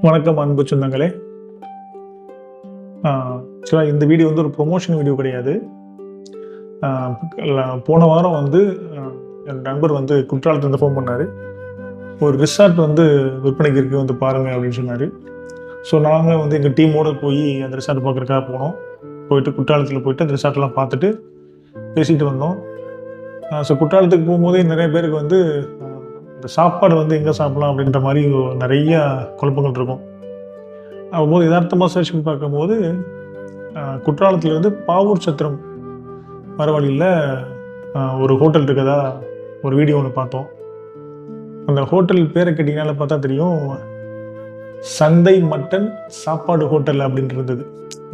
வணக்கம் அன்பு சொந்தங்களே. ஆக்சுவலாக இந்த வீடியோ வந்து ஒரு ப்ரொமோஷன் வீடியோ கிடையாது. போன வாரம் வந்து என் நண்பர் வந்து குற்றாலத்துலேருந்து ஃபோன் பண்ணார். ஒரு ரிசார்ட் வந்து விற்பனைக்கு இருக்குது, வந்து பாருங்கள் அப்படின்னு சொன்னார். ஸோ நாங்கள் வந்து எங்கள் டீமோடு போய் அந்த ரிசார்ட் பார்க்குறதுக்காக போனோம். போயிட்டு குற்றாலத்தில் போயிட்டு அந்த ரிசார்ட்லாம் பார்த்துட்டு பேசிகிட்டு வந்தோம். ஸோ குற்றாலத்துக்கு போகும்போதே நிறைய பேருக்கு வந்து இந்த சாப்பாடு வந்து எங்கே சாப்பிட்லாம் அப்படின்ற மாதிரி நிறைய குழப்பங்கள் இருக்கும். அவ்வளோது யதார்த்தமாக சர்ச் பண்ணி பார்க்கும்போது குற்றாலத்துலேருந்து பாவூர் சத்திரம் வர வழியில் ஒரு ஹோட்டல் இருக்கிறதா ஒரு வீடியோ ஒன்று பார்த்தோம். அந்த ஹோட்டல் பேரை கேட்டிங்கனால பார்த்தா தெரியும், சந்தை மட்டன் சாப்பாடு ஹோட்டல் அப்படின்னு இருந்தது.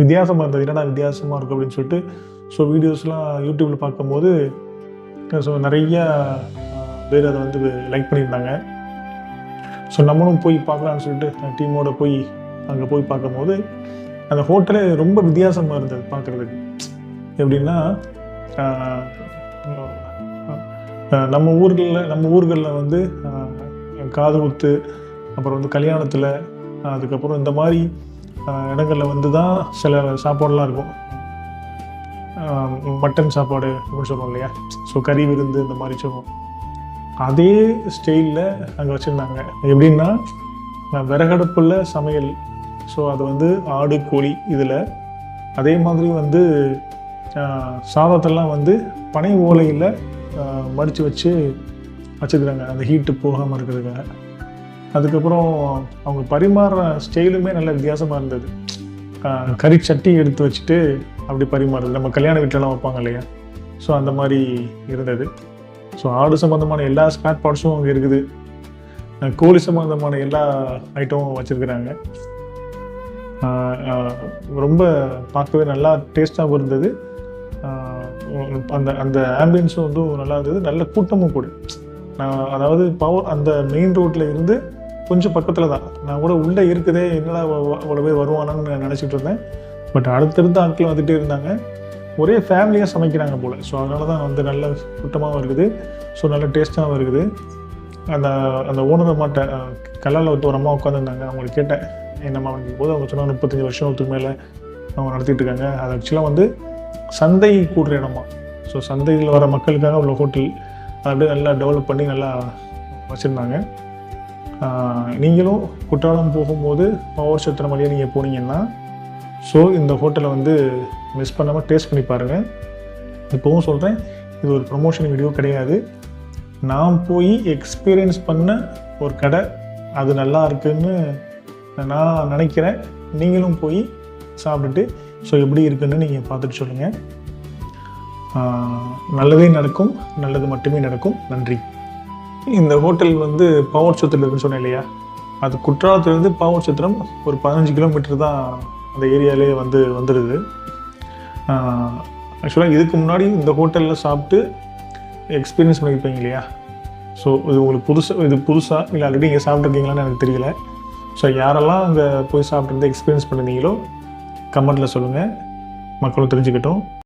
வித்தியாசமாக இருந்தது, என்னடா வித்தியாசமாக இருக்கும் அப்படின்னு சொல்லிட்டு ஸோ வீடியோஸ்லாம் யூடியூப்பில் பார்க்கும்போது ஸோ நிறையா பேர் அதை வந்து லைக் பண்ணியிருந்தாங்க. ஸோ நம்மளும் போய் பார்க்கலான்னு சொல்லிட்டு டீமோடு போய் அங்கே போய் பார்க்கும்போது அந்த ஹோட்டலே ரொம்ப வித்தியாசமாக இருந்தது பார்க்குறதுக்கு. எப்படின்னா நம்ம ஊர்களில் வந்து காது குத்து, அப்புறம் வந்து கல்யாணத்தில், அதுக்கப்புறம் இந்த மாதிரி இடங்களில் வந்து தான் சில சாப்பாடுலாம் இருக்கும். மட்டன் சாப்பாடு அப்படின்னு சொல்லுவோம் இல்லையா, ஸோ கறி விருந்து இந்த மாதிரி சொல்லுவோம். அதே ஸ்டைலில் அங்கே வச்சுருந்தாங்க. எப்படின்னா விறகடுப்பில் சமையல். ஸோ அது வந்து ஆடு கோழி இதில். அதே மாதிரி வந்து சாதத்தெல்லாம் வந்து பனை ஓலையில் மடித்து வச்சுருக்குறாங்க, அந்த ஹீட்டு போகாமல் இருக்கிறதுக்காக. அதுக்கப்புறம் அவங்க பரிமாறுற ஸ்டைலுமே நல்ல வித்தியாசமாக இருந்தது. கறி சட்டி எடுத்து வச்சுட்டு அப்படி பரிமாறுறது, நம்ம கல்யாண வீட்டிலலாம் வைப்பாங்க இல்லையா, ஸோ அந்த மாதிரி இருந்தது. ஸோ ஆடு சம்மந்தமான எல்லா ஸ்பேர் பார்ட்ஸும் அங்கே இருக்குது. கோழி சம்மந்தமான எல்லா ஐட்டமும் வச்சுருக்குறாங்க. ரொம்ப பார்க்கவே நல்லா டேஸ்ட்டாகவும் இருந்தது. அந்த ஆம்பியன்ஸும் வந்து நல்லா இருந்தது. நல்ல கூட்டமும் கூட. அதாவது அந்த மெயின் ரோட்டில் இருந்து கொஞ்சம் பக்கத்தில் தான். நான் கூட உள்ளே இருக்குதே, என்னடா அவ்வளோ பேர் வருவானான்னு நினச்சிட்டு இருந்தேன். பட் அடுத்தடுத்த ஆட்கள் வந்துகிட்டே இருந்தாங்க. ஒரே ஃபேமிலியாக சமைக்கிறாங்க போல். ஸோ அதனால தான் வந்து நல்ல கூட்டமாகவும் இருக்குது. ஸோ நல்ல டேஸ்ட்டாகவும் இருக்குது. அந்த ஓனர் அம்மாட்ட கல்லால் ஒரு அம்மா உட்காந்துருந்தாங்க. அவங்களுக்கு கேட்டேன் என்னம்மா வாங்கிக்கும் போது அவங்க சொன்னாங்க 35 வருஷத்துக்கு மேலே அவங்க நடத்திட்டு இருக்காங்க. அது ஆக்சுவலாக வந்து சந்தை கூடுற இடமா. ஸோ சந்தையில் வர மக்களுக்காக உள்ள ஹோட்டல் அதை அப்படியே நல்லா டெவலப் பண்ணி நல்லா வச்சுருந்தாங்க. நீங்களும் குற்றாலம் போகும்போது பாவூர் சத்திரம் வழியாக நீங்கள் போனீங்கன்னா ஸோ இந்த ஹோட்டலை வந்து மிஸ் பண்ணாமல் டேஸ்ட் பண்ணி பாருங்கள். இப்போவும் சொல்கிறேன், இது ஒரு ப்ரொமோஷன் வீடியோ கிடையாது. நான் போய் எக்ஸ்பீரியன்ஸ் பண்ண ஒரு கடை, அது நல்லா இருக்குன்னு நான் நினைக்கிறேன். நீங்களும் போய் சாப்பிட்டுட்டு ஸோ எப்படி இருக்குன்னு நீங்கள் பார்த்துட்டு சொல்லுங்கள். நல்லதே நடக்கும், நல்லது மட்டுமே நடக்கும். நன்றி. இந்த ஹோட்டல் வந்து பாவூர் சத்திரம் இருக்குன்னு சொன்னேன் இல்லையா, அது குற்றாலத்துலேருந்து பாவூர் சத்திரம் ஒரு 15 கிலோமீட்டர் தான் அந்த ஏரியாவிலே வந்துடுது. ஆக்சுவலாக இதுக்கு முன்னாடி இந்த ஹோட்டலில் சாப்பிட்டு எக்ஸ்பீரியன்ஸ் பண்ணியிருப்பீங்க இல்லையா. ஸோ இது உங்களுக்கு புதுசாக இல்லை ஆல்ரெடி இங்கே சாப்பிட்ருக்கீங்களான்னு எனக்கு தெரியல. ஸோ யாரெல்லாம் அங்கே போய் சாப்பிட்டு எக்ஸ்பீரியன்ஸ் பண்ணிருந்தீங்களோ கமெண்ட்டில் சொல்லுங்கள், மக்களும் தெரிஞ்சுக்கிட்டோம்.